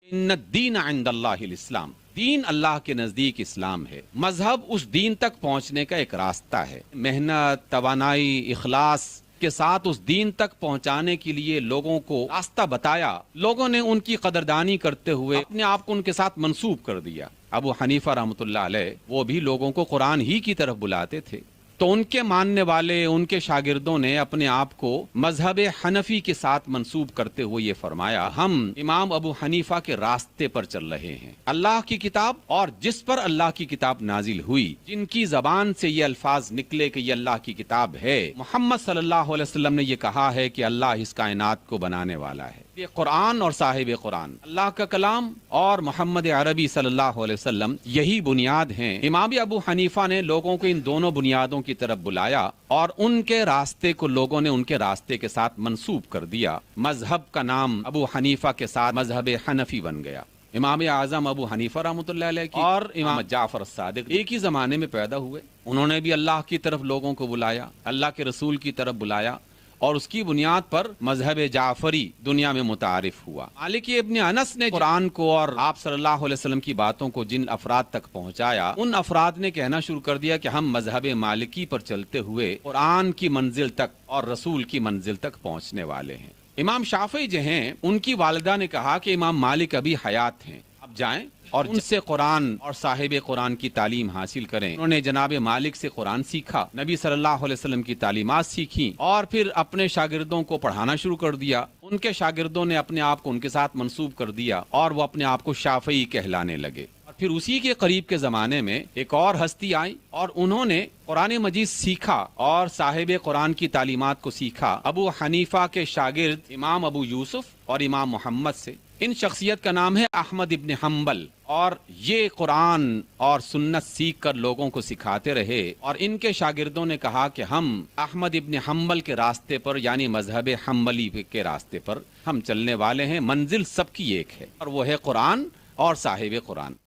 ان الدین عند اللہ الاسلام، دین اللہ کے نزدیک اسلام ہے۔ مذہب اس دین تک پہنچنے کا ایک راستہ ہے۔ محنت، توانائی، اخلاص کے ساتھ اس دین تک پہنچانے کے لیے لوگوں کو راستہ بتایا، لوگوں نے ان کی قدردانی کرتے ہوئے اپنے آپ کو ان کے ساتھ منسوب کر دیا۔ ابو حنیفہ رحمۃ اللہ علیہ وہ بھی لوگوں کو قرآن ہی کی طرف بلاتے تھے، تو ان کے ماننے والے، ان کے شاگردوں نے اپنے آپ کو مذہب حنفی کے ساتھ منسوب کرتے ہوئے یہ فرمایا، ہم امام ابو حنیفہ کے راستے پر چل رہے ہیں۔ اللہ کی کتاب اور جس پر اللہ کی کتاب نازل ہوئی، جن کی زبان سے یہ الفاظ نکلے کہ یہ اللہ کی کتاب ہے، محمد صلی اللہ علیہ وسلم نے یہ کہا ہے کہ اللہ اس کائنات کو بنانے والا ہے۔ یہ قرآن اور صاحب قرآن، اللہ کا کلام اور محمد عربی صلی اللہ علیہ وسلم، یہی بنیاد ہیں۔ امام ابو حنیفہ نے لوگوں کو ان دونوں بنیادوں کی طرف بلایا اور ان کے راستے کو لوگوں نے ان کے راستے کے ساتھ منسوب کر دیا۔ مذہب کا نام ابو حنیفہ کے ساتھ مذہب حنفی بن گیا۔ امام اعظم ابو حنیفہ رحمۃ اللہ علیہ کی اور امام جعفر الصادق ایک ہی زمانے میں پیدا ہوئے۔ انہوں نے بھی اللہ کی طرف لوگوں کو بلایا، اللہ کے رسول کی طرف بلایا، اور اس کی بنیاد پر مذہب جعفری دنیا میں متعارف ہوا۔ مالک ابن انس نے قرآن کو اور آپ صلی اللہ علیہ وسلم کی باتوں کو جن افراد تک پہنچایا، ان افراد نے کہنا شروع کر دیا کہ ہم مذہب مالکی پر چلتے ہوئے قرآن کی منزل تک اور رسول کی منزل تک پہنچنے والے ہیں۔ امام شافعی جو ہیں، ان کی والدہ نے کہا کہ امام مالک ابھی حیات ہیں، اب جائیں اور ان سے قرآن اور صاحب قرآن کی تعلیم حاصل کریں۔ انہوں نے جناب مالک سے قرآن سیکھا، نبی صلی اللہ علیہ وسلم کی تعلیمات سیکھی، اور پھر اپنے شاگردوں کو پڑھانا شروع کر دیا۔ ان کے شاگردوں نے اپنے آپ کو ان کے ساتھ منسوب کر دیا اور وہ اپنے آپ کو شافعی کہلانے لگے۔ پھر اسی کے قریب کے زمانے میں ایک اور ہستی آئی اور انہوں نے قرآن مجید سیکھا اور صاحب قرآن کی تعلیمات کو سیکھا ابو حنیفہ کے شاگرد امام ابو یوسف اور امام محمد سے۔ ان شخصیت کا نام ہے احمد ابن حنبل، اور یہ قرآن اور سنت سیکھ کر لوگوں کو سکھاتے رہے، اور ان کے شاگردوں نے کہا کہ ہم احمد ابن حنبل کے راستے پر، یعنی مذہب حنبلی کے راستے پر ہم چلنے والے ہیں، منزل سب کی ایک ہے اور وہ ہے قرآن اور صاحب قرآن۔